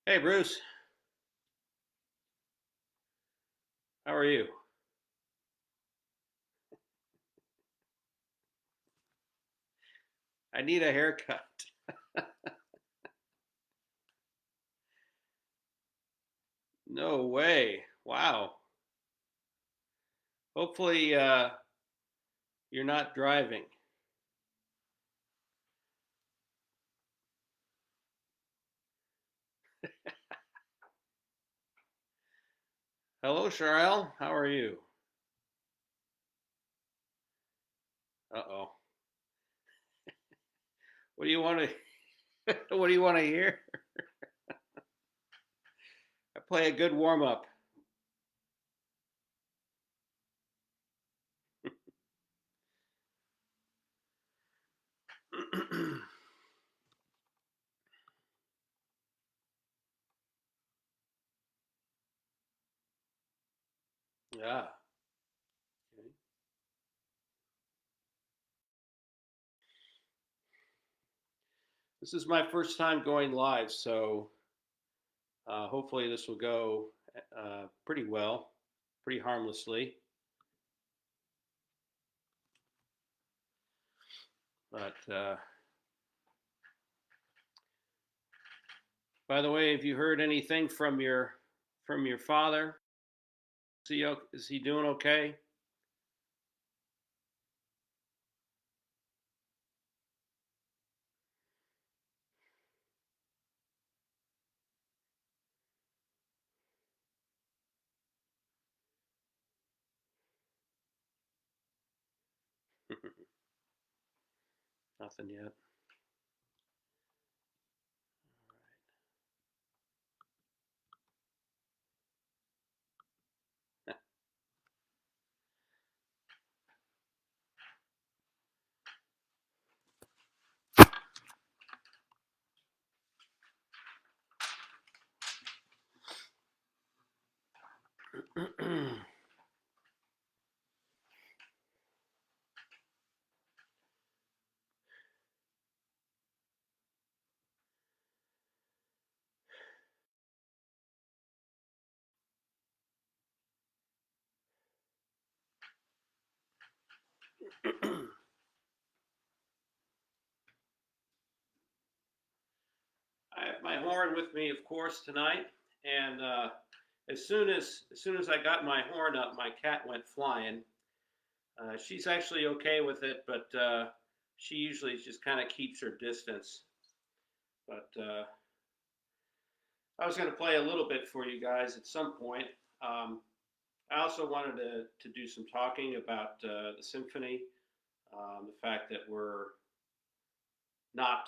Hey Bruce, how are you? I need a haircut. No way. Wow. Hopefully you're not driving. Hello, Charelle. How are you? Uh-oh. What do you want to what do you want to hear? I play a good warm up. Yeah. Okay. This is my first time going live, so hopefully this will go pretty well, pretty harmlessly. But by the way, have you heard anything from your father? Is he doing okay? Nothing yet. I have my horn with me, of course, tonight, and as soon as I got my horn up, my cat went flying. She's actually okay with it, but she usually just kind of keeps her distance. But I was going to play a little bit for you guys at some point. Um, I also wanted to do some talking about the symphony, the fact that we're not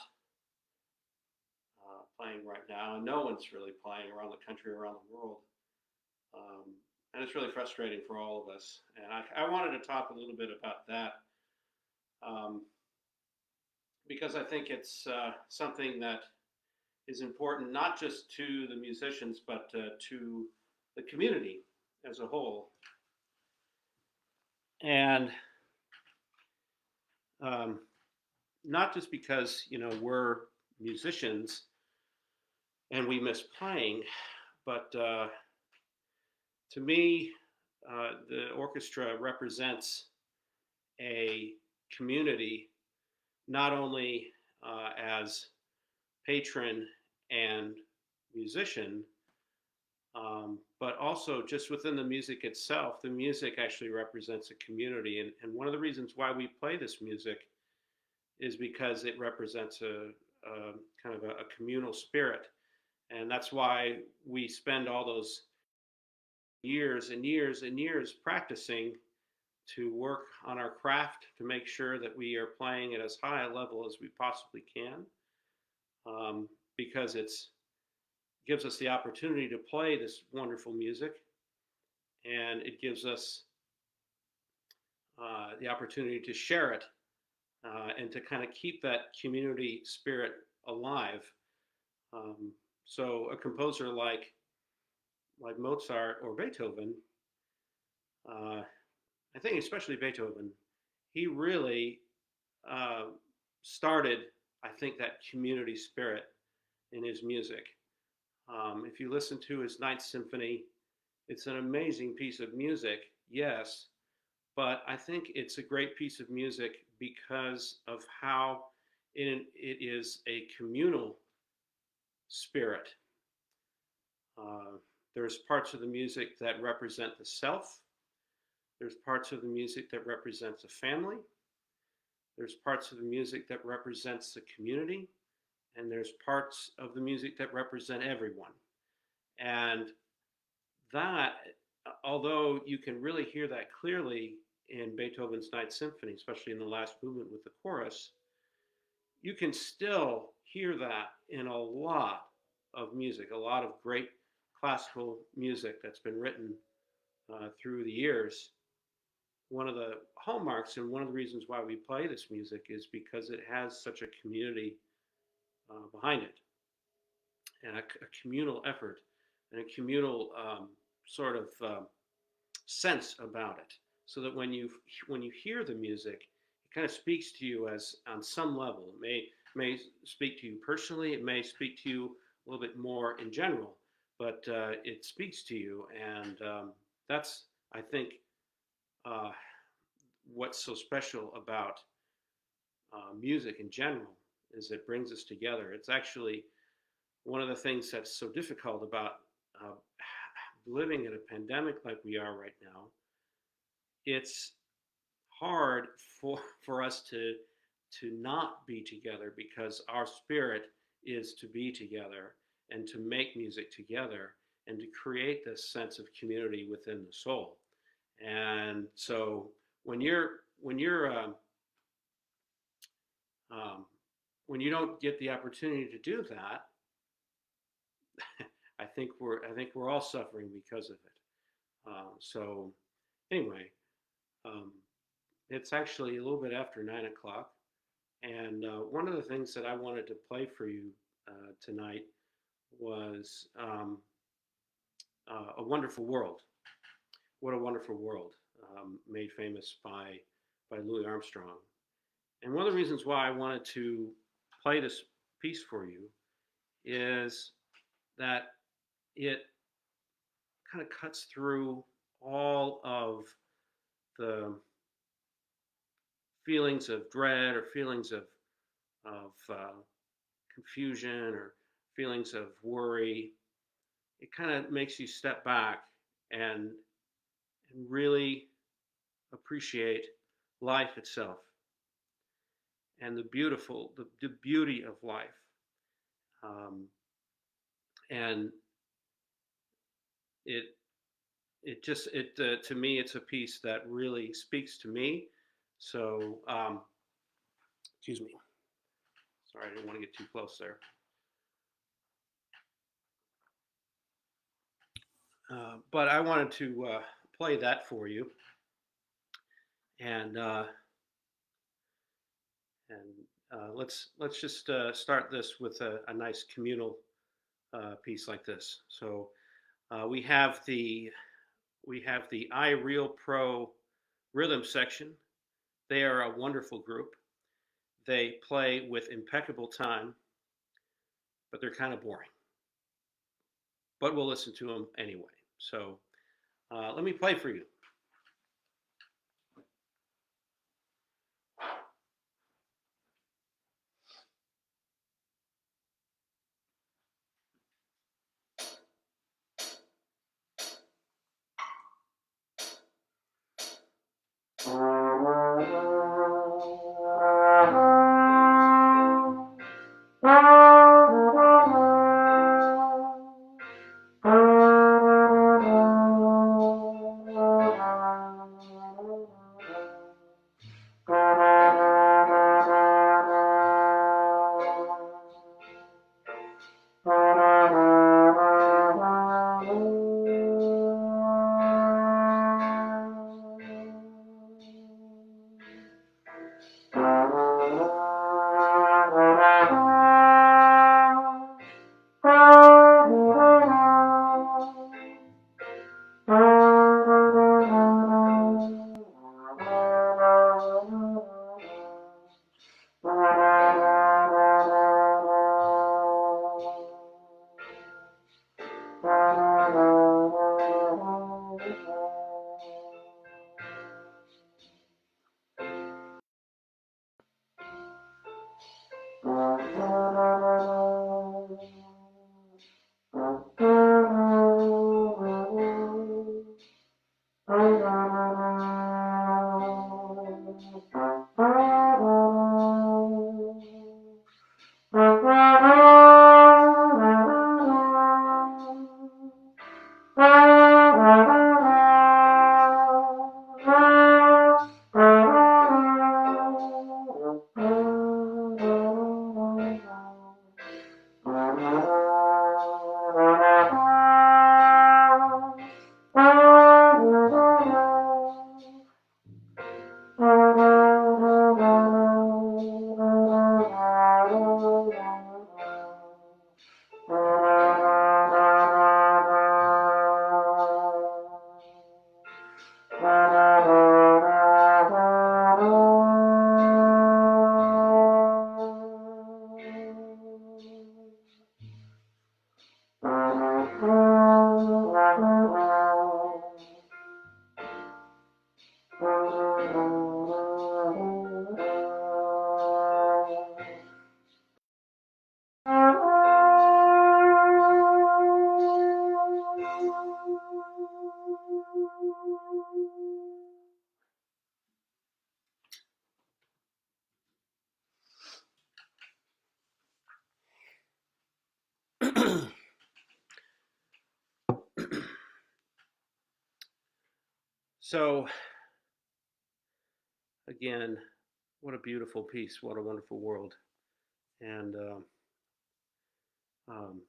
playing right now, and no one's really playing around the country, around the world. And it's really frustrating for all of us. And I wanted to talk a little bit about that um, because I think it's something that is important not just to the musicians, but to the community as a whole. And um, not just because we're musicians and we miss playing, but to me, the orchestra represents a community not only as patron and musician, but also just within the music itself. The music actually represents a community, and one of the reasons why we play this music is because it represents a kind of a communal spirit, and that's why we spend all those years and years and years practicing to work on our craft to make sure that we are playing at as high a level as we possibly can, because it's gives us the opportunity to play this wonderful music, and it gives us the opportunity to share it and to kind of keep that community spirit alive. Um, so a composer like Mozart or Beethoven, uh, I think especially Beethoven, he really uh, started, I think, that community spirit in his music. If you listen to his Ninth Symphony, it's an amazing piece of music, yes, but I think it's a great piece of music because of how it is a communal spirit. Uh, there's parts of the music that represent the self. There's parts of the music that represents a family. There's parts of the music that represents the community. And there's parts of the music that represent everyone. And that, although you can really hear that clearly in Beethoven's Ninth Symphony, especially in the last movement with the chorus, you can still hear that in a lot of music, a lot of great classical music that's been written through the years. One of the hallmarks and one of the reasons why we play this music is because it has such a community behind it, and a communal effort and a communal sort of sense about it, so that when you hear the music, it kind of speaks to you as on some level. It may speak to you personally. It may speak to you a little bit more in general, but it speaks to you, and that's, I think, uh, what's so special about music in general is it brings us together. It's actually one of the things that's so difficult about uh, living in a pandemic like we are right now. It's hard for us to not be together because our spirit is to be together and to make music together and to create this sense of community within the soul. And so when you're um, when you don't get the opportunity to do that, I think we're all suffering because of it. So anyway, um, it's actually a little bit after 9 o'clock, and one of the things that I wanted to play for you tonight was "A Wonderful World." What a Wonderful World, made famous by Louis Armstrong. And one of the reasons why I wanted to play this piece for you is that it kind of cuts through all of the feelings of dread or feelings of confusion or feelings of worry. It kind of makes you step back and really appreciate life itself and the beauty of life. Um, and it it to me it's a piece that really speaks to me. So excuse me, sorry, I didn't want to get too close there. But I wanted to play that for you, and let's just start this with a nice communal piece like this. So we have the I Real Pro rhythm section. They are a wonderful group. They play with impeccable time, but they're kind of boring. But we'll listen to them anyway. So let me play for you. So again, what a beautiful piece! What a wonderful world, and um,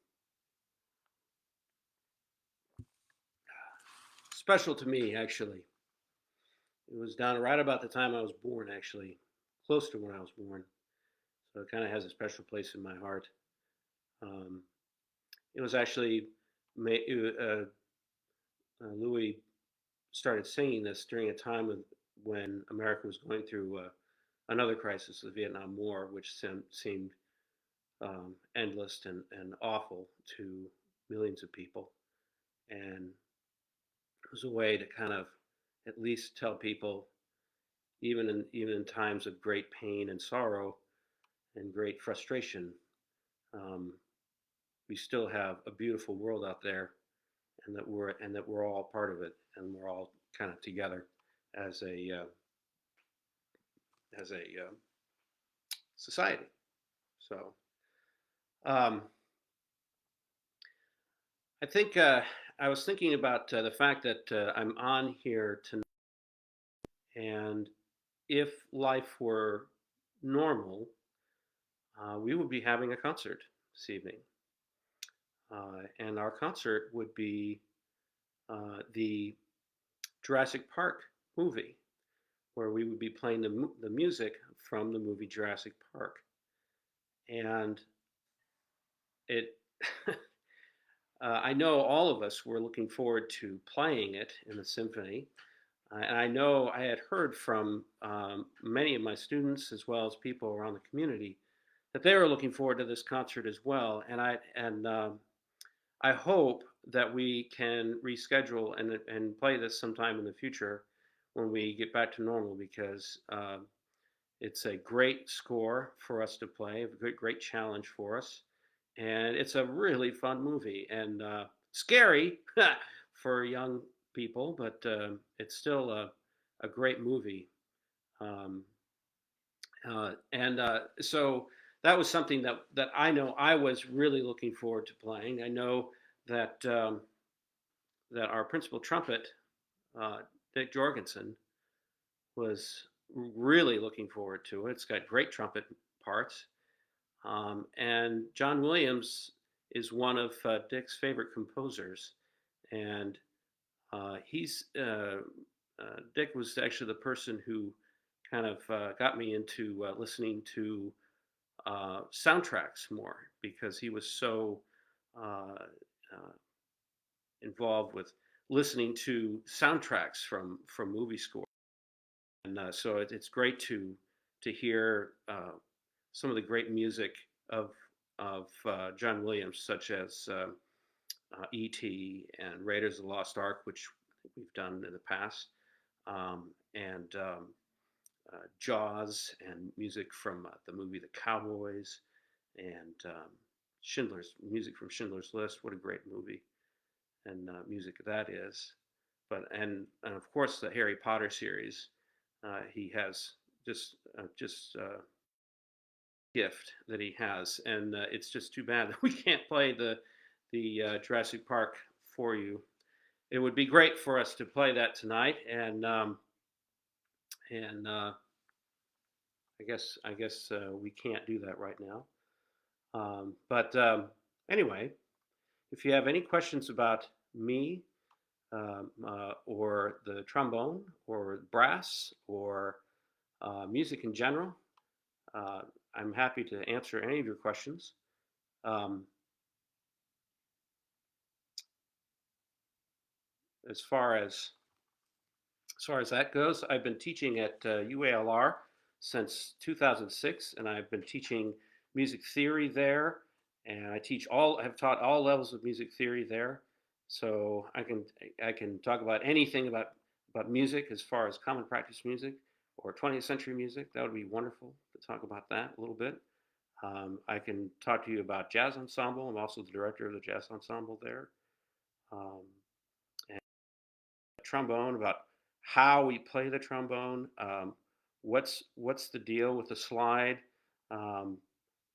special to me actually. It was done right about the time I was born, actually, close to when I was born. So it kind of has a special place in my heart. Um, it was actually Louis started singing this during a time when America was going through another crisis, the Vietnam War, which seemed endless and awful to millions of people. And it was a way to kind of at least tell people, even in times of great pain and sorrow and great frustration, um, we still have a beautiful world out there, and that we're all part of it, and we're all kind of together as a society. So um, I think I was thinking about the fact that I'm on here tonight, and if life were normal, we would be having a concert this evening, and our concert would be the Jurassic Park movie, where we would be playing the music from the movie Jurassic Park. And it, I know all of us were looking forward to playing it in the symphony. And I know I had heard from many of my students as well as people around the community that they were looking forward to this concert as well. And I hope that we can reschedule and play this sometime in the future when we get back to normal, because it's a great score for us to play, a great challenge for us, and it's a really fun movie and scary for young people, but it's still a great movie. Um, and so that was something that I know I was really looking forward to playing. I know that that our principal trumpet, uh, Dick Jorgensen, was really looking forward to it. It's got great trumpet parts. And John Williams is one of Dick's favorite composers. And Dick was actually the person who kind of got me into listening to soundtracks more, because he was so uh, uh, involved with listening to soundtracks from movie scores. And so it's great to hear some of the great music of John Williams, such as E.T. and Raiders of the Lost Ark, which we've done in the past, and Jaws, and music from the movie The Cowboys, and Schindler's music from Schindler's List. What a great movie and music that is. And of course the Harry Potter series. He has just gift that he has, and it's just too bad that we can't play the Jurassic Park for you. It would be great for us to play that tonight, and I guess we can't do that right now. But anyway, if you have any questions about me, or the trombone or brass or music in general, uh, I'm happy to answer any of your questions. Um, as far as as far as that goes, I've been teaching at UALR since 2006, and I've been teaching music theory there. And have taught all levels of music theory there. So I can talk about anything about music as far as common practice music. or 20th century music, that would be wonderful to talk about that a little bit. I can talk to you about jazz ensemble. I'm also the director of the jazz ensemble there. Um, and trombone, about how we play the trombone. What's the deal with the slide? Um,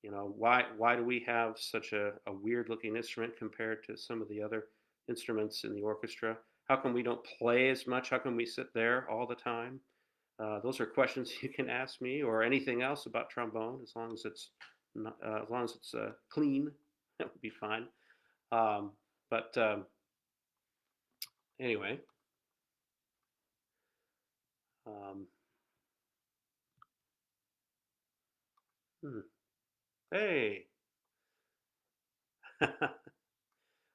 why do we have such a weird looking instrument compared to some of the other instruments in the orchestra? How come we don't play as much? How come we sit there all the time? Those are questions you can ask me, or anything else about trombone, as long as it's not, as long as it's clean, that would be fine. But anyway, um, hmm. Hey,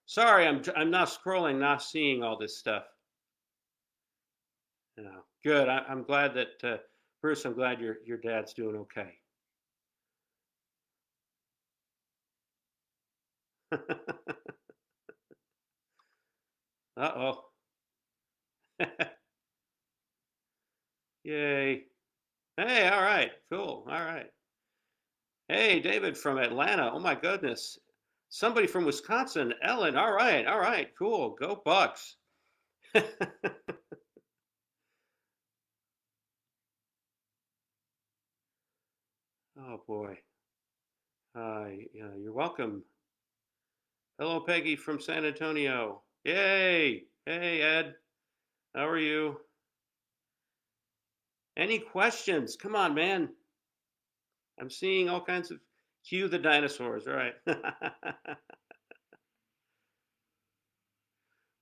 sorry, I'm not scrolling, not seeing all this stuff. Good. I'm glad that Bruce. I'm glad your dad's doing okay. Uh-oh. Yay. Hey, all right. Cool. All right. Hey, David from Atlanta. Oh my goodness. Somebody from Wisconsin. Ellen. All right. All right. Cool. Go Bucks. Oh boy. Yeah, you're welcome. Hello, Peggy from San Antonio. Yay. Hey, Ed. How are you? Any questions? Come on, man. I'm seeing all kinds of cue the dinosaurs, right?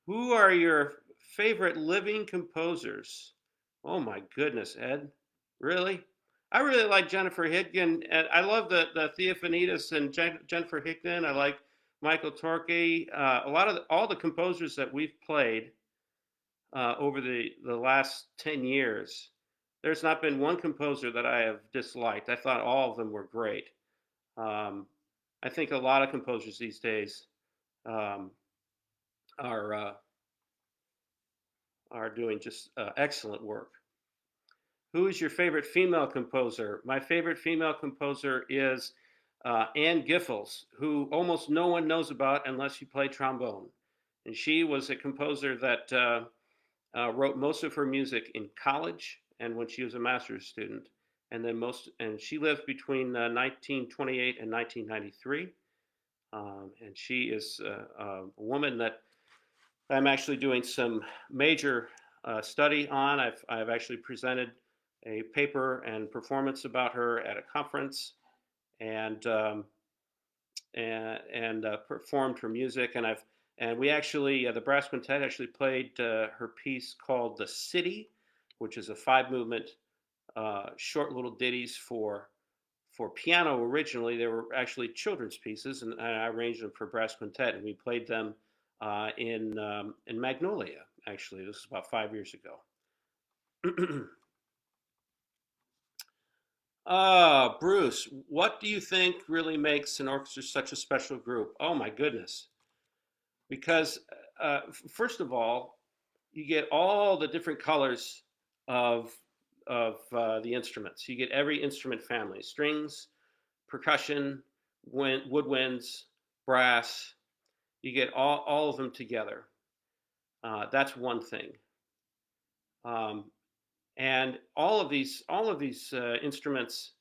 Who are your favorite living composers? Oh my goodness, Ed. Really? I really like Jennifer Higdon, and I love the Theophanides and Jennifer Higdon. I like Michael Torke. A lot of all the composers that we've played over the last 10 years, there's not been one composer that I have disliked. I thought all of them were great. Um, I think a lot of composers these days um, are are doing just excellent work. Who is your favorite female composer? My favorite female composer is Ann Giffels, who almost no one knows about unless you play trombone. And she was a composer that wrote most of her music in college and when she was a master's student. And she lived between 1928 and 1993. And she is a woman that I'm actually doing some major study on. I've actually presented a paper and performance about her at a conference, and performed her music. And we actually the brass quintet actually played her piece called "The City," which is a 5 movement short little ditties for piano. Originally they were actually children's pieces, and I arranged them for brass quintet, and we played them in Magnolia. Actually, this is about 5 years ago. Bruce, what do you think really makes an orchestra such a special group? Oh my goodness! Because first of all, you get all the different colors of the instruments. You get every instrument family: strings, percussion, woodwinds, brass. You get all of them together. That's one thing. Um, and instruments.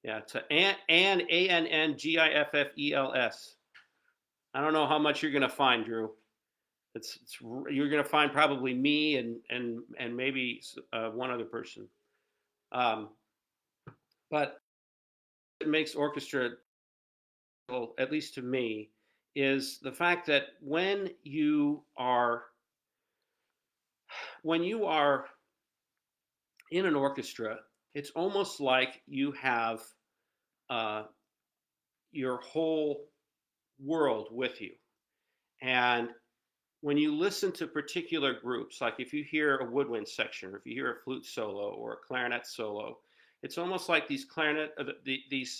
Yeah, it's Ann Giffels. I don't know how much you're gonna find, Drew. It's you're gonna find probably me and maybe one other person. Um, but it makes orchestra, well, at least to me, is the fact that when you are in an orchestra, it's almost like you have uh, your whole world with you. And when you listen to particular groups, like if you hear a woodwind section, or if you hear a flute solo or a clarinet solo, it's almost like these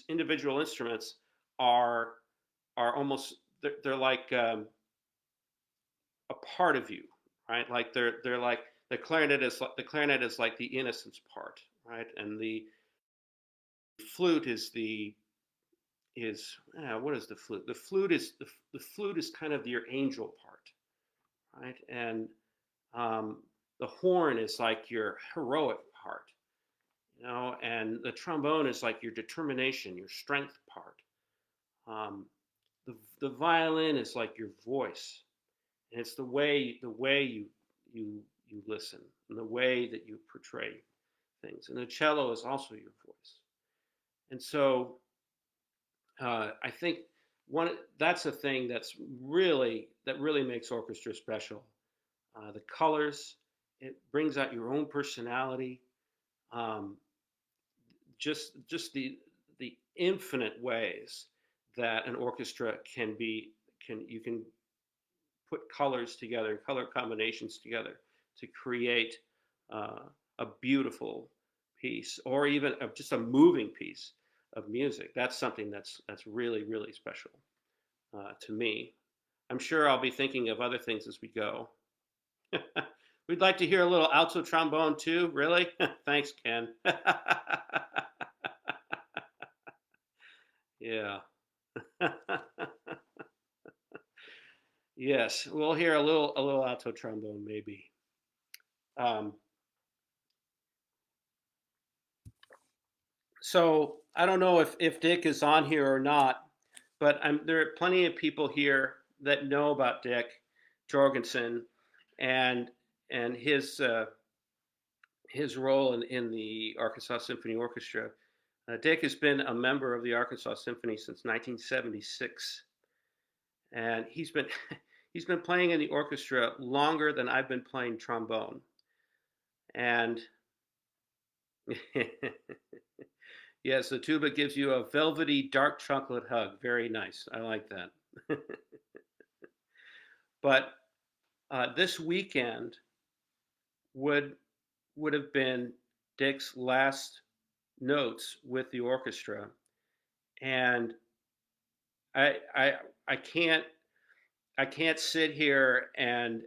individual instruments are almost they're like a part of you, right? Like they're like the clarinet is like the innocence part, right? And the flute what is the flute? The flute is kind of your angel part, right? And um, the horn is like your heroic part, and the trombone is like your determination, your strength part. Um, the violin is like your voice, and it's the way you listen and the way that you portray things. And the cello is also your voice. And so I think one that's a thing that really makes orchestra special. The colors, it brings out your own personality. Um, just the infinite ways that an orchestra can put colors together, color combinations together to create uh, a beautiful piece, or even just a moving piece of music. That's something that's really really special to me. I'm sure I'll be thinking of other things as we go. We'd like to hear a little alto trombone too. Really? Thanks, Ken. Yeah. Yes, we'll hear a little alto trombone maybe. Um, so I don't know if Dick is on here or not, but there are plenty of people here that know about Dick Jorgensen and and his role in the Arkansas Symphony Orchestra. Dick has been a member of the Arkansas Symphony since 1976, and he's been playing in the orchestra longer than I've been playing trombone. And yes, the tuba gives you a velvety dark chocolate hug. Very nice. I like that. But this weekend would would have been Dick's last notes with the orchestra, and I I can't I can't sit here and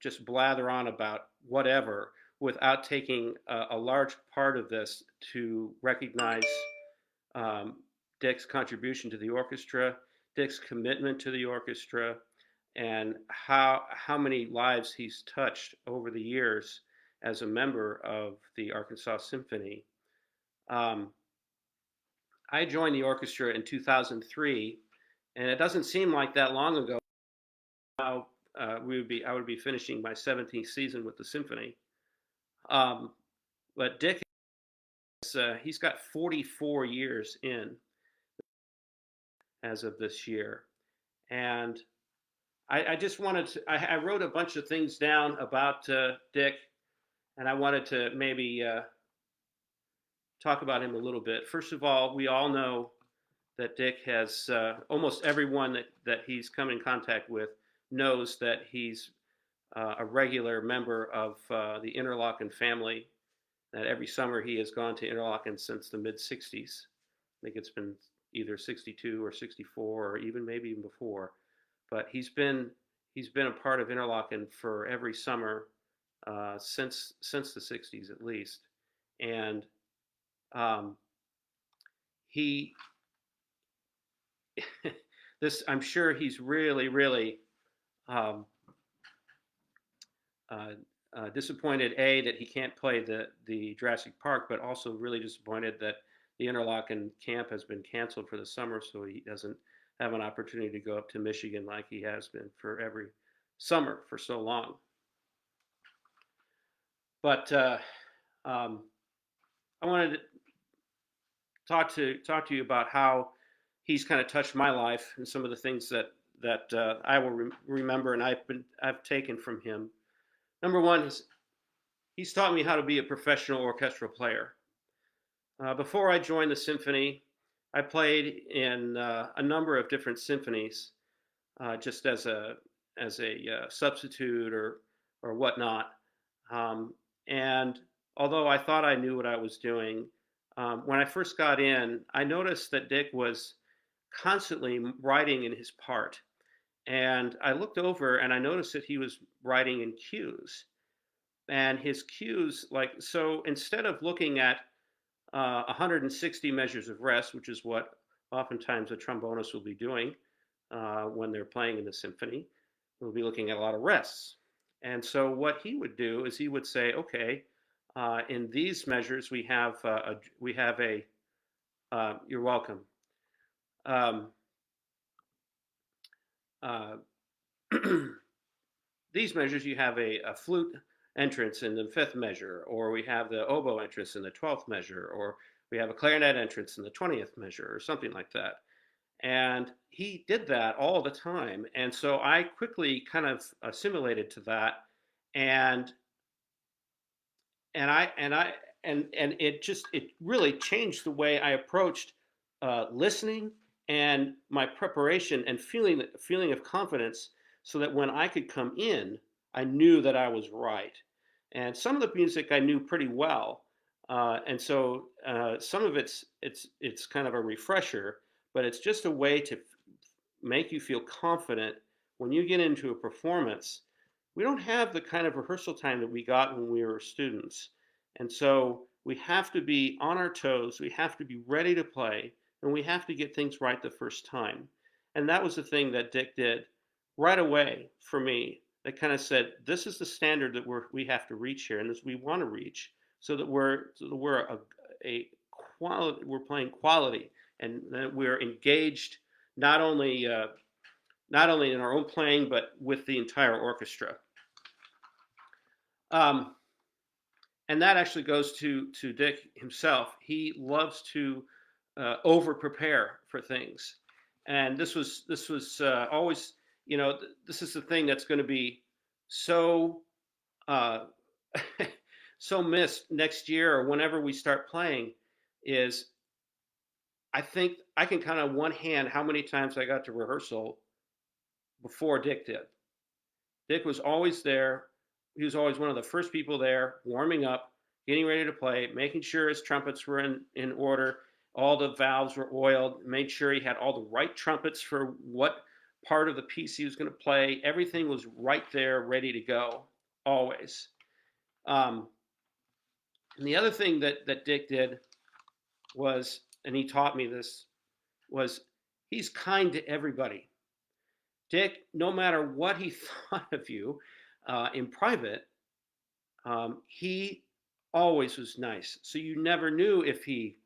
just blather on about whatever without taking a large part of this to recognize um, Dick's contribution to the orchestra, Dick's commitment to the orchestra, and how many lives he's touched over the years as a member of the Arkansas Symphony. Um, I joined the orchestra in 2003, and it doesn't seem like that long ago. Now I would be finishing my 17th season with the symphony. Um, but Dick, he's got 44 years in as of this year, and I just wanted to. I wrote a bunch of things down about Dick, and I wanted to maybe talk about him a little bit. First of all, we all know that Dick has almost everyone that he's come in contact with knows that he's a regular member of the Interlochen family. That every summer he has gone to Interlochen since the mid '60s. I think it's been either '62 or '64 or even before. But he's been a part of Interlochen for every summer since the '60s at least, and um, he this I'm sure he's really really um, uh, disappointed that he can't play the Jurassic Park, but also really disappointed that the Interlochen camp has been canceled for the summer, so he doesn't have an opportunity to go up to Michigan like he has been for every summer for so long. But um, I wanted to talk to you about how he's kind of touched my life and some of the things that I will remember and I've taken from him. Number one is he's taught me how to be a professional orchestral player. Before I joined the symphony, I played in a number of different symphonies, just as a substitute or whatnot. Um, and although I thought I knew what I was doing, when I first got in, I noticed that Dick was constantly writing in his part, and I looked over and I noticed that he was writing in cues. and his cues, like, so instead of looking at 160 measures of rest, which is what oftentimes a trombonist will be doing when they're playing in the symphony, we'll be looking at a lot of rests. And so what he would do is he would say, okay, in these measures we have a you're welcome. Um, uh, these measures, you have a flute entrance in the fifth measure, or we have the oboe entrance in the 12th measure, or we have a clarinet entrance in the 20th measure, or something like that. And he did that all the time. And so I quickly kind of assimilated to that. And and I and I and it really changed the way I approached listening and my preparation and feeling of confidence, so that when I could come in, I knew that I was right. And some of the music I knew pretty well, and so some of it's kind of a refresher, but it's just a way to make you feel confident when you get into a performance. We don't have the kind of rehearsal time that we got when we were students. And so we have to be on our toes, we have to be ready to play, and we have to get things right the first time. And that was the thing that Dick did right away for me. That kind of said, this is the standard that we have to reach here, and this we want to reach, so that we're a quality, we're playing quality, and that we're engaged not only not only in our own playing, but with the entire orchestra. Um, and that actually goes to Dick himself. He loves to over prepare for things, and this was always, this is the thing that's going to be so uh, so missed next year or whenever we start playing. Is I think I can count on one hand how many times I got to rehearsal before Dick did. Dick was always there. He was always one of the first people there, warming up, getting ready to play, making sure his trumpets were in order, all the valves were oiled, made sure he had all the right trumpets for what part of the piece he was going to play. Everything was right there, ready to go, always. Um, and the other thing that Dick did was, and he taught me this, was he's kind to everybody. Dick, no matter what he thought of you in private, he always was nice. So you never knew if he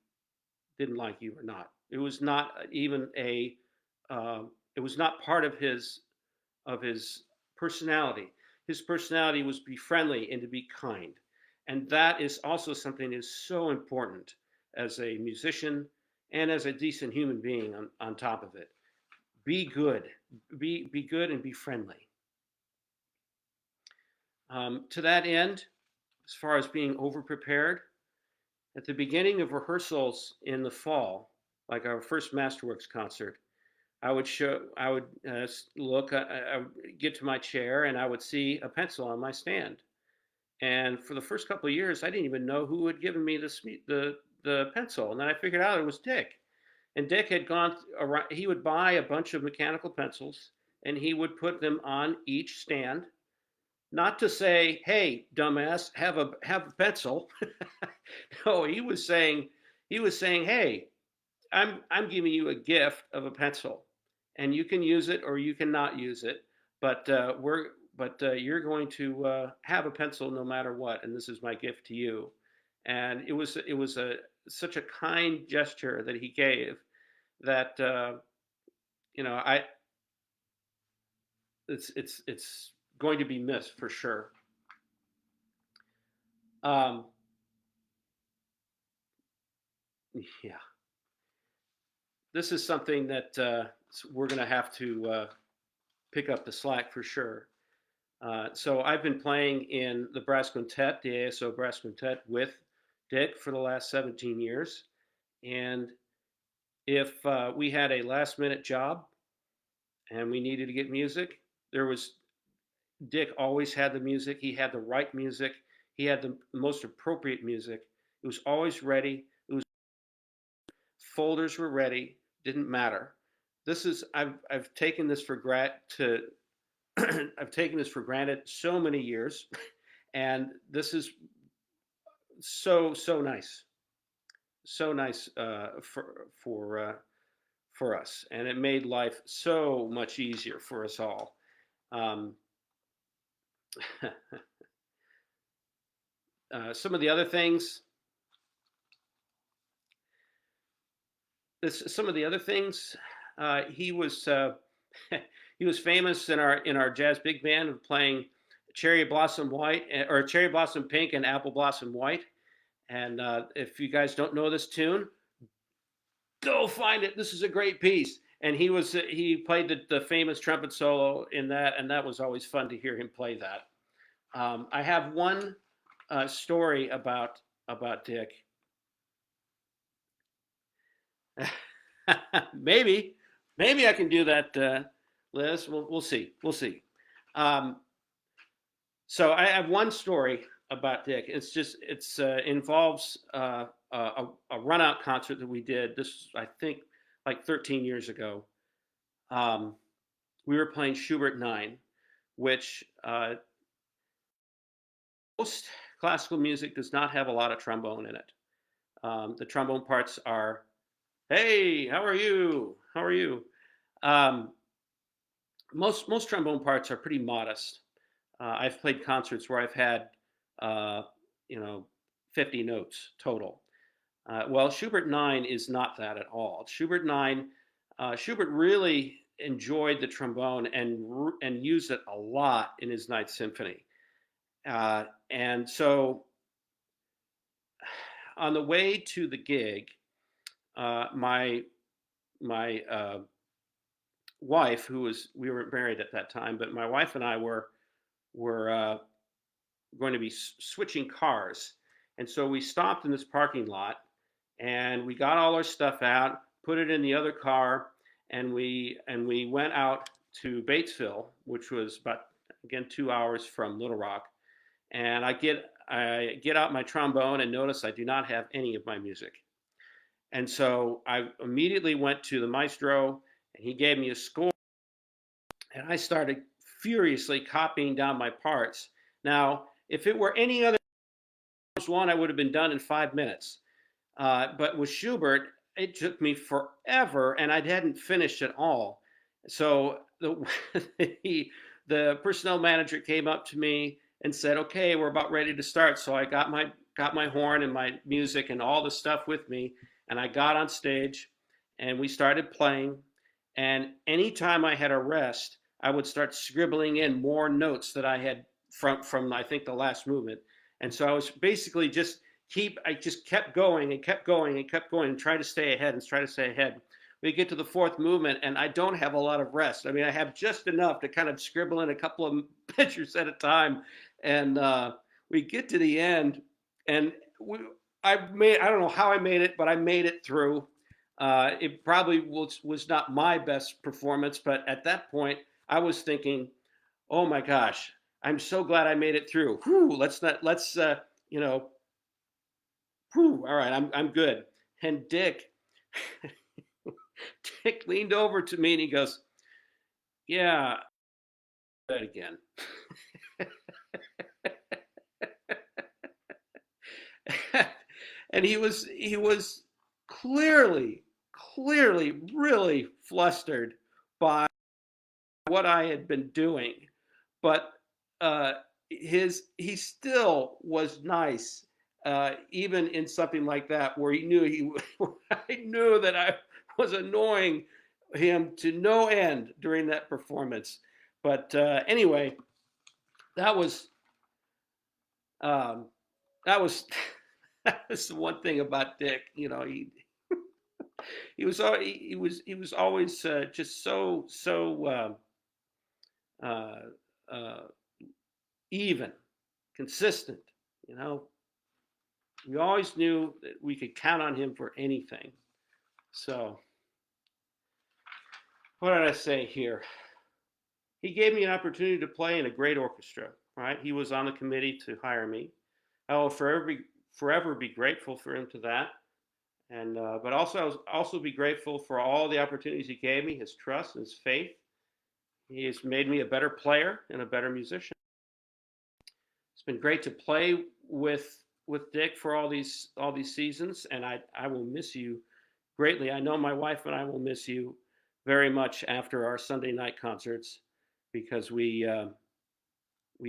didn't like you or not. It was not even a. It was not part of his personality. His personality was to be friendly and to be kind, and that is also something that is so important as a musician and as a decent human being. On top of it, be good, be good, and be friendly. To that end, as far as being over prepared, at the beginning of rehearsals in the fall, like our first Masterworks concert, I would look, I would get to my chair and I would see a pencil on my stand. And for the first couple of years, I didn't even know who had given me the pencil. And then I figured out it was Dick. And Dick had gone around, he would buy a bunch of mechanical pencils and he would put them on each stand, not to say, "Hey, dumbass, have a pencil." No, he was saying, "Hey, I'm giving you a gift of a pencil, and you can use it or you cannot use it, but you're going to have a pencil no matter what, and this is my gift to you." And it was a such a kind gesture that he gave that I it's going to be missed for sure. Um, yeah, this is something that we're going to have to pick up the slack for sure. So I've been playing in the brass quintet, the ASO brass quintet, with Dick for the last 17 years. And if we had a last minute job and we needed to get music, there was Dick always had the music. He had the right music. He had the most appropriate music. It was always ready. It was folders were ready. Didn't matter. This is I've taken this for I've taken this for granted so many years, And this is so nice, so nice for us, and it made life so much easier for us all. Um, some of the other things, some of the other things, he was he was famous in our jazz big band of playing Cherry Blossom White or Cherry Blossom Pink and Apple Blossom White. And if you guys don't know this tune, go find it. This is a great piece. And he played the famous trumpet solo in that, and that was always fun to hear him play that. I have one story about Dick. maybe maybe I can do that, Liz. We'll see. We'll see. Um, so I have one story about Dick. It's involves a run out concert that we did. This I think like 13 years ago. Um, we were playing Schubert 9, which most classical music does not have a lot of trombone in it. The trombone parts are, hey, how are you? How are you? Um, most trombone parts are pretty modest. I've played concerts where I've had, uh, you know, 50 notes total. Well, Schubert 9 is not that at all. Schubert 9, Schubert really enjoyed the trombone and used it a lot in his Ninth Symphony. And so on the way to the gig, my wife, we weren't married at that time, but my wife and I were going to be switching cars, and so we stopped in this parking lot, and we got all our stuff out, put it in the other car, and we went out to Batesville, which was about, again, 2 hours from Little Rock, and I get out my trombone and notice I do not have any of my music. And so I immediately went to the maestro, and he gave me a score, and I started furiously copying down my parts. Now, if it were any other one, I would have been done in 5 minutes. But with Schubert, it took me forever, and I hadn't finished at all. So the personnel manager came up to me and said, "Okay, we're about ready to start." So I got my horn and my music and all the stuff with me, and I got on stage, and we started playing. And anytime I had a rest, I would start scribbling in more notes that I had from I think the last movement. And so I was basically I just kept going and kept going and kept going and try to stay ahead and try to stay ahead. We get to the fourth movement, and I don't have a lot of rest. I mean, I have just enough to kind of scribble in a couple of pictures at a time. And we get to the end, and I don't know how I made it, but I made it through. It probably was not my best performance, but at that point, I was thinking, "Oh my gosh, I'm so glad I made it through. Whew, let's you know, whew, all right, I'm good." And Dick leaned over to me and he goes, "Yeah, that again." And he was clearly really flustered by what I had been doing, but he still was nice, even in something like that where I knew that I was annoying him to no end during that performance. But anyway, that was um, that was that was the one thing about Dick. You know, he was always just so uh, uh, even, consistent. You know, we always knew that we could count on him for anything. So, what did I say here? He gave me an opportunity to play in a great orchestra. Right? He was on the committee to hire me. I will forever be grateful for him to that. And but also be grateful for all the opportunities he gave me, his trust, his faith. He has made me a better player and a better musician. been great to play with Dick for all these seasons, and I will miss you greatly. I know my wife and I will miss you very much after our Sunday night concerts because we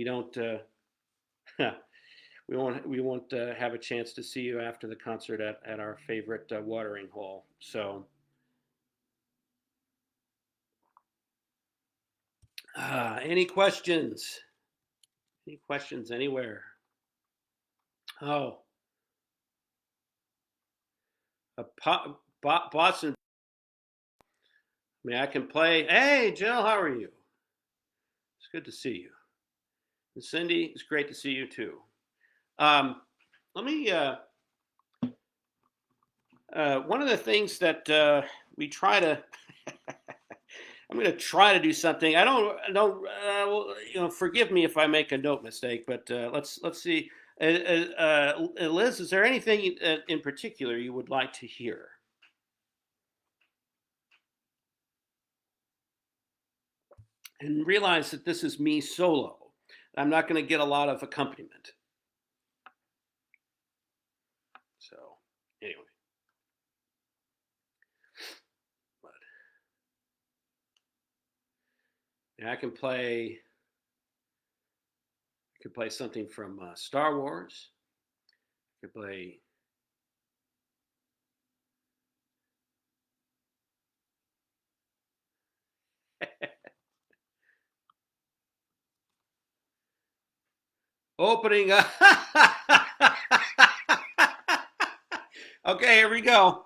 don't we won't have a chance to see you after the concert at our favorite watering hole. So, any questions? Any questions anywhere? Oh, Boston. I mean, I can play. Hey, Jill, how are you? It's good to see you. And Cindy, it's great to see you too. Um, let me. One of the things that we try to. I'm going to try to do something. I don't. Well, forgive me if I make a note mistake, but let's see. Liz, is there anything in particular you would like to hear? And realize that this is me solo. I'm not going to get a lot of accompaniment. So, anyway. But yeah, I can play something from Star Wars. I could play opening up. Okay, here we go.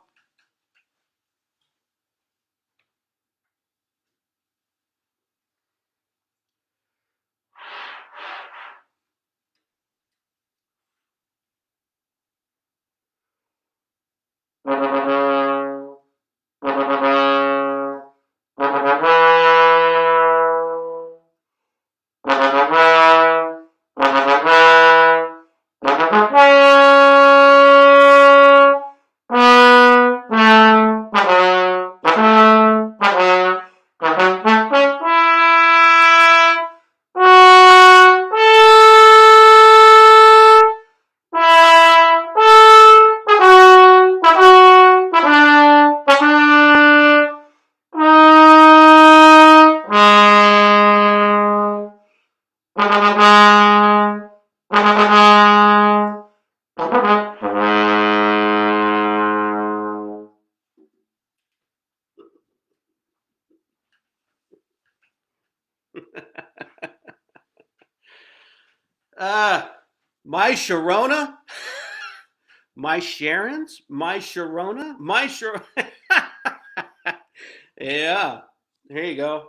My Sharona, my Sharon's, my Sharona, my Sharona. Yeah, here you go.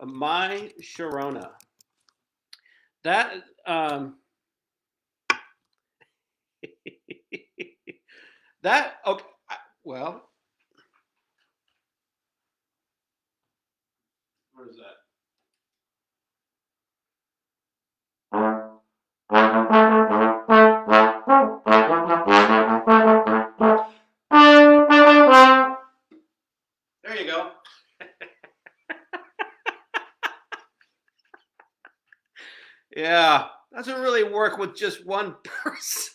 My Sharona. That that okay. Well, what is that? There you go. Yeah, doesn't really work with just one person.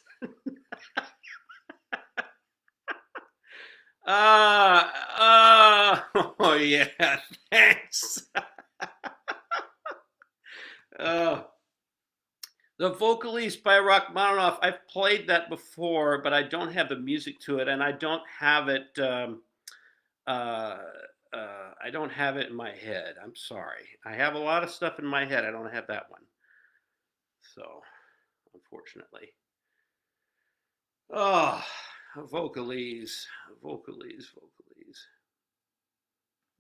Oh yeah, thanks. uh, the Vocalese by Rachmaninoff. I've played that before, but I don't have the music to it, and I don't have it. Uh, I don't have it in my head. I'm sorry. I have a lot of stuff in my head. I don't have that one. So, unfortunately. Oh, Vocalese, Vocalese, Vocalese.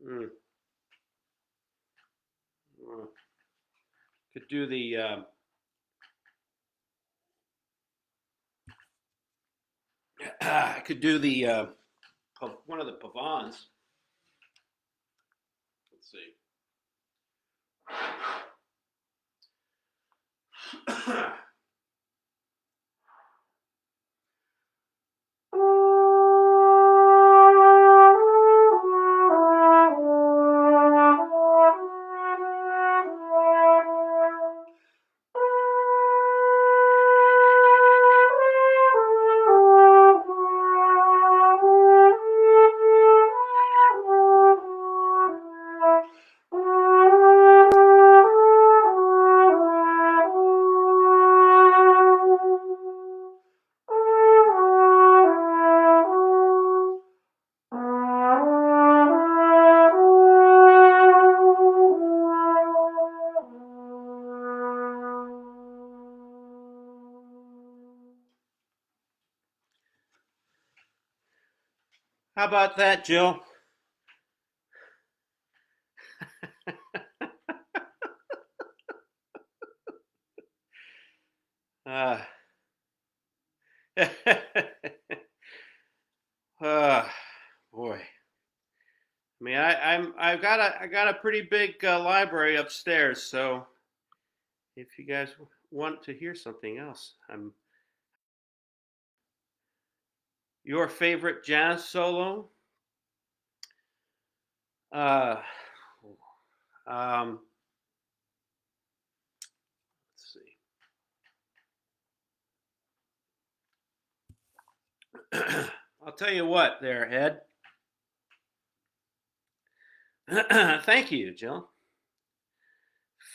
Mm. Could do the. I could do the one of the pavans. Let's see. How about that, Jill? Uh, uh, boy. I mean, I've got a pretty big library upstairs. So if you guys want to hear something else, I'm your favorite jazz solo. Uh, let's see. I'll tell you what, there, Ed. Thank you, Jill.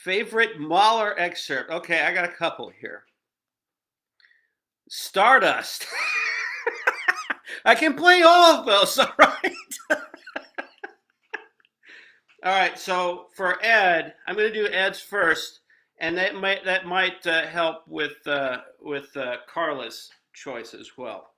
Favorite Mahler excerpt. Okay, I got a couple here. Stardust. I can play all of those, all right? All right, so for Ed, I'm going to do Ed's first, and that might help with Carla's choice as well.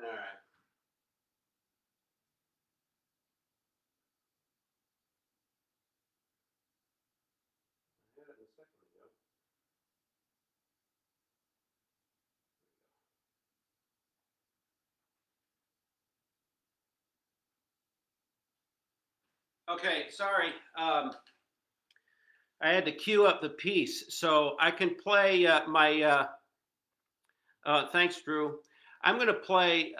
All right. Okay, sorry. I had to cue up the piece, so I can play my. Thanks, Drew. I'm going to play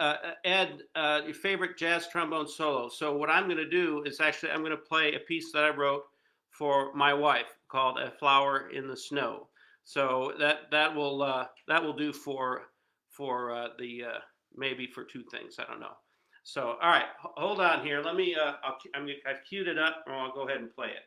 Ed your favorite jazz trombone solo. So what I'm going to do is actually I'm going to play a piece that I wrote for my wife called "A Flower in the Snow." So that will do for the maybe for two things. I don't know. So all right, hold on here. Let me. I've queued it up, or I'll go ahead and play it.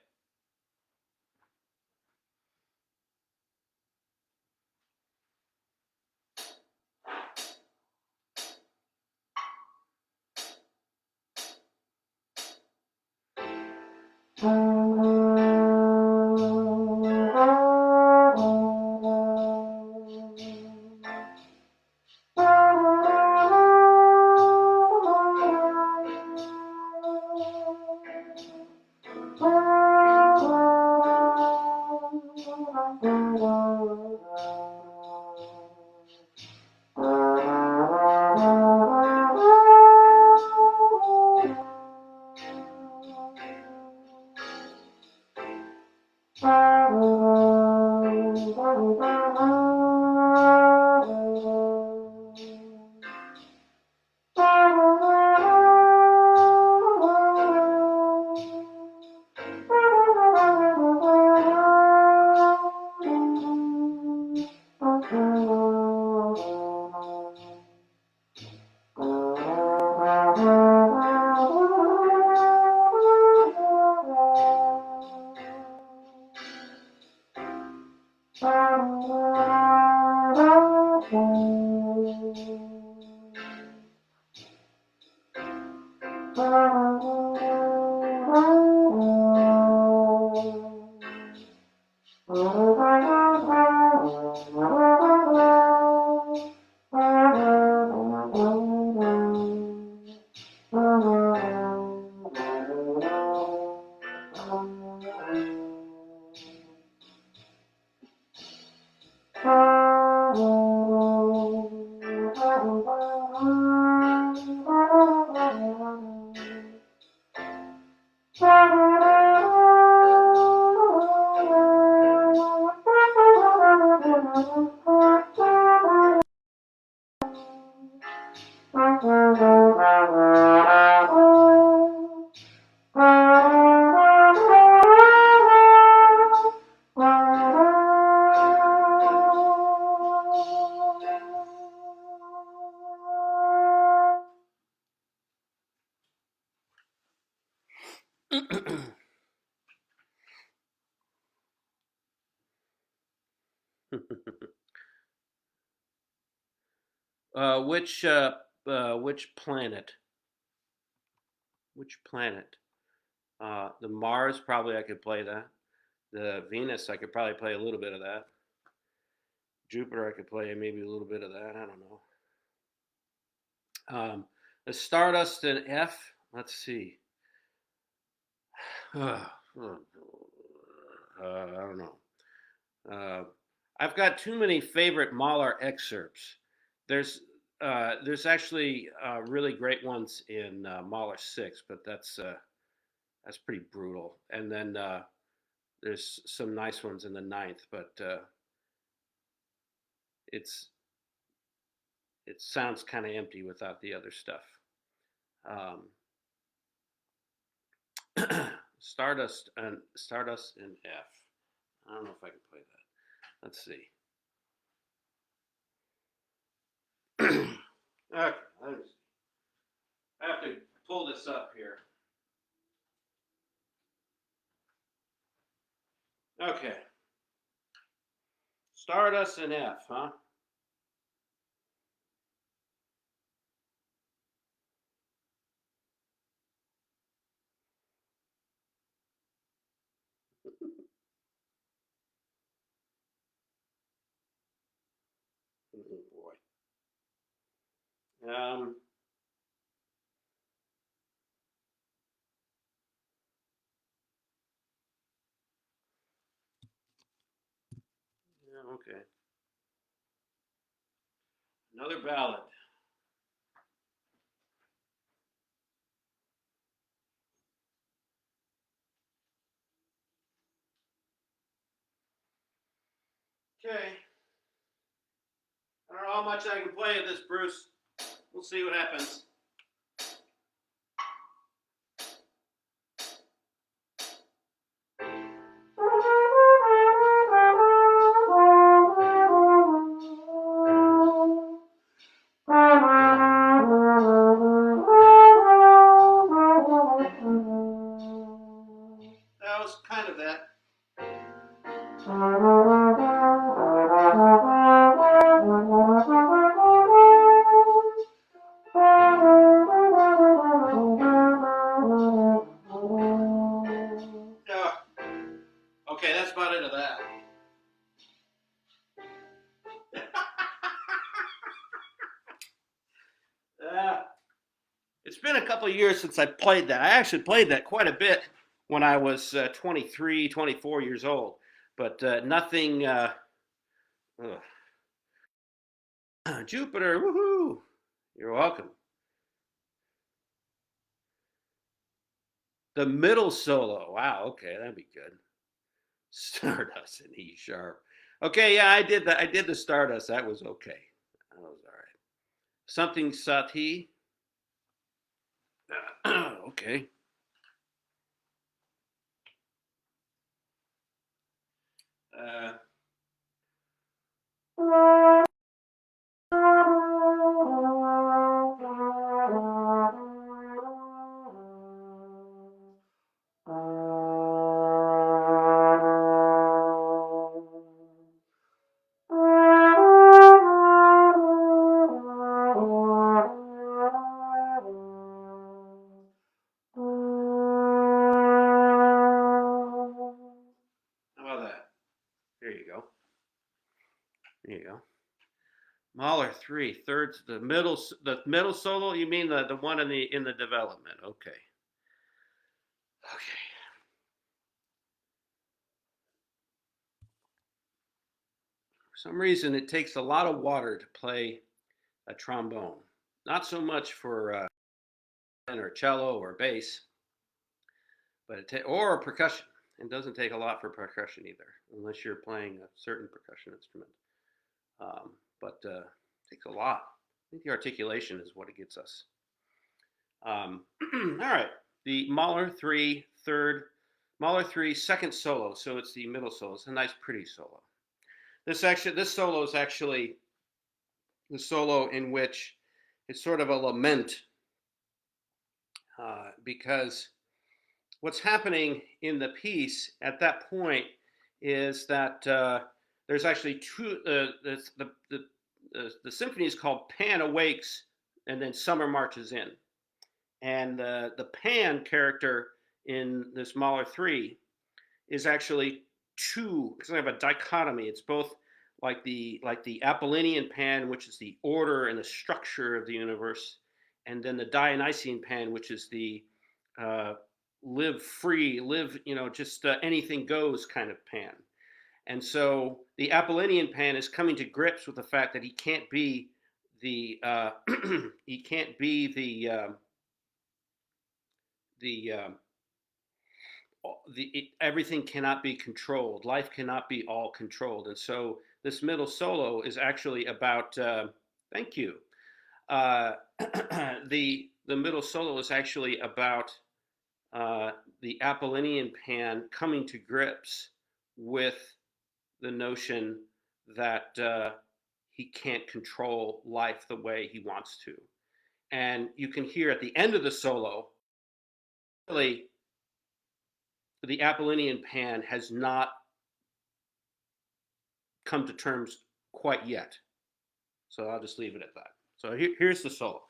Which planet? Which planet? The Mars, probably I could play that. The Venus, I could probably play a little bit of that. Jupiter, I could play maybe a little bit of that. I don't know. The Stardust in F. Let's see. I don't know. Uh, I've got too many favorite Mahler excerpts. There's there's actually really great ones in Mahler 6, but that's pretty brutal. And then there's some nice ones in the ninth, but it's it sounds kind of empty without the other stuff. Um, Stardust in F. I don't know if I can play that. Let's see. Okay, I have to pull this up here. Okay. Stardust in F, huh? Oh boy. Um, yeah, okay. Another ballad. Okay. I don't know how much I can play of this, Bruce. We'll see what happens. That was kind of that. Okay, that's about it of that. It's been a couple of years since I played that. I actually played that quite a bit when I was 23, 24 years old, but nothing. Jupiter, woohoo! You're welcome. The middle solo. Wow. Okay, that'd be good. Stardust in E sharp. Okay, yeah, I did that. I did the Stardust. That was okay. That was all right. Something Sati. Okay. Uh, how about that? There you go. There you go. Mahler 3, thirds, the middle solo. You mean the one in the development? Okay. Okay. For some reason, it takes a lot of water to play a trombone. Not so much for or cello or bass, but or percussion. It doesn't take a lot for percussion either, unless you're playing a certain percussion instrument. But it takes a lot. I think the articulation is what it gets us. All right, the Mahler 3 second solo. So it's the middle solo. It's a nice, pretty solo. This solo is actually the solo in which it's sort of a lament because what's happening in the piece at that point is that there's actually two the symphony is called Pan Awakes, and then Summer Marches In. And the Pan character in this Mahler 3 is actually two, it's kind of a dichotomy. It's both like the Apollinian Pan, which is the order and the structure of the universe, and then the Dionysian Pan, which is the uh, live free, live, just anything goes kind of Pan. And so the Apollinian Pan is coming to grips with the fact that he can't be the he can't be the everything cannot be controlled. Life cannot be all controlled. And so this middle solo is actually about. Thank you. Uh, the middle solo is actually about the Apollinian Pan coming to grips with the notion that he can't control life the way he wants to. And you can hear at the end of the solo, really, the Apollinian Pan has not come to terms quite yet. So I'll just leave it at that. So here's the solo.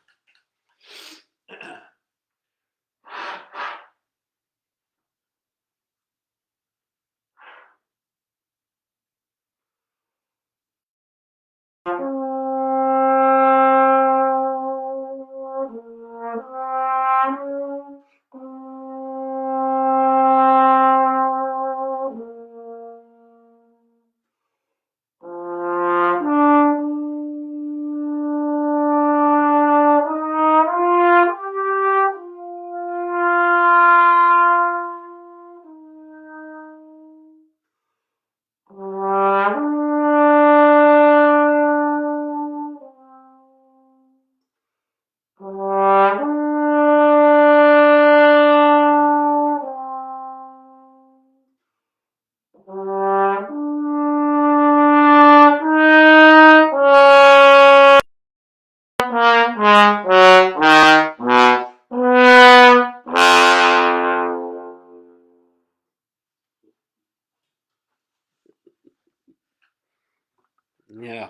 Yeah,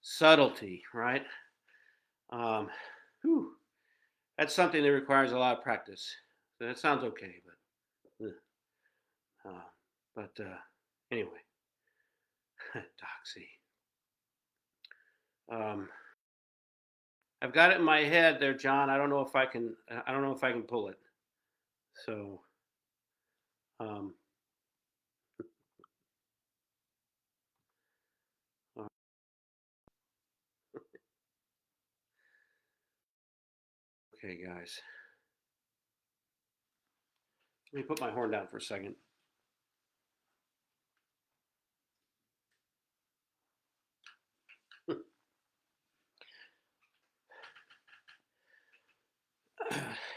subtlety, right? Um, whew, that's something that requires a lot of practice. So that sounds okay, uh, but anyway, Doxy. Um, I've got it in my head there, John. I don't know if I can. I don't know if I can pull it. So, um, okay, guys. Let me put my horn down for a second.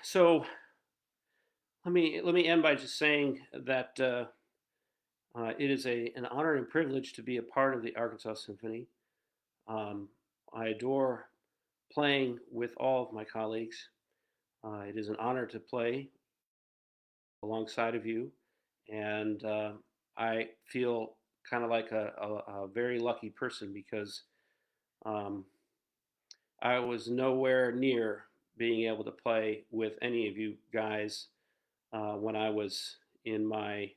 So let me end by just saying that it is an honor and privilege to be a part of the Arkansas Symphony. I adore playing with all of my colleagues. It is an honor to play alongside of you, and I feel kind of like a very lucky person because um, I was nowhere near being able to play with any of you guys when I was in my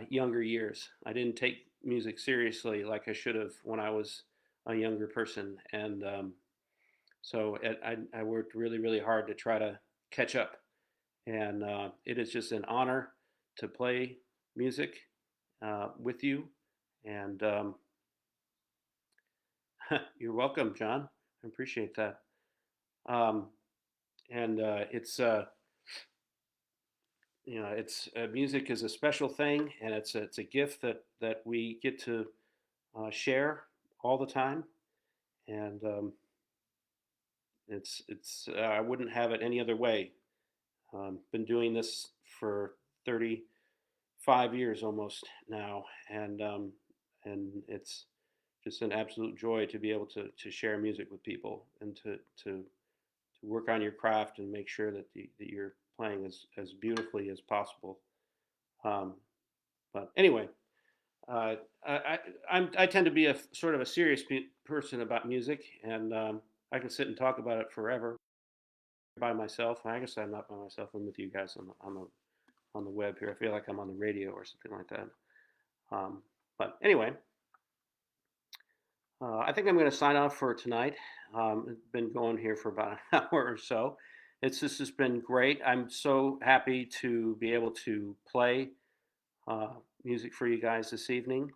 younger years. I didn't take music seriously like I should have when I was a younger person, and so I worked really, really hard to try to catch up. And it is just an honor to play music with you. And you're welcome, John. I appreciate that. Um, and it's music is a special thing, and it's a gift that we get to share all the time. And it's I wouldn't have it any other way. Been doing this for 35 years almost now, and it's just an absolute joy to be able to share music with people and to work on your craft and make sure that you're playing as beautifully as possible. Um, but anyway, Uh, I tend to be a sort of a serious person about music, and I can sit and talk about it forever by myself. I guess I'm not by myself. I'm with you guys on the web here. I feel like I'm on the radio or something like that. Um, but anyway, I think I'm going to sign off for tonight. It's been going here for about an hour or so. This has been great. I'm so happy to be able to play uh, music for you guys this evening,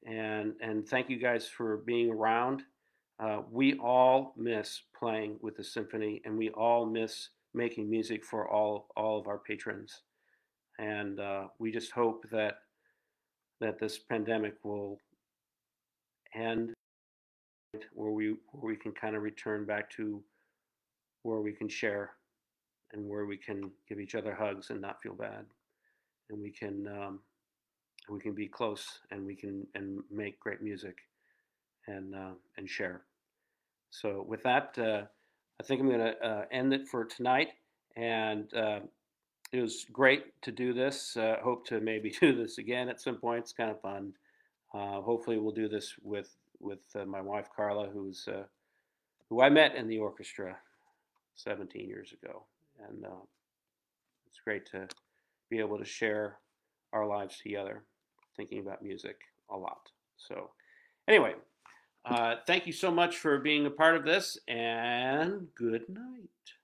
and thank you guys for being around. We all miss playing with the symphony, and we all miss making music for all of our patrons. And we just hope that this pandemic will end, where we can kind of return back to where we can share and where we can give each other hugs and not feel bad, and we can be close, and we can and make great music and share. So with that, I think I'm going to end it for tonight. And it was great to do this. Hope to maybe do this again at some point. It's kind of fun. Hopefully, we'll do this with my wife Carla, who I met in the orchestra 17 years ago, and it's great to be able to share our lives together, thinking about music a lot. So, anyway, thank you so much for being a part of this, and good night.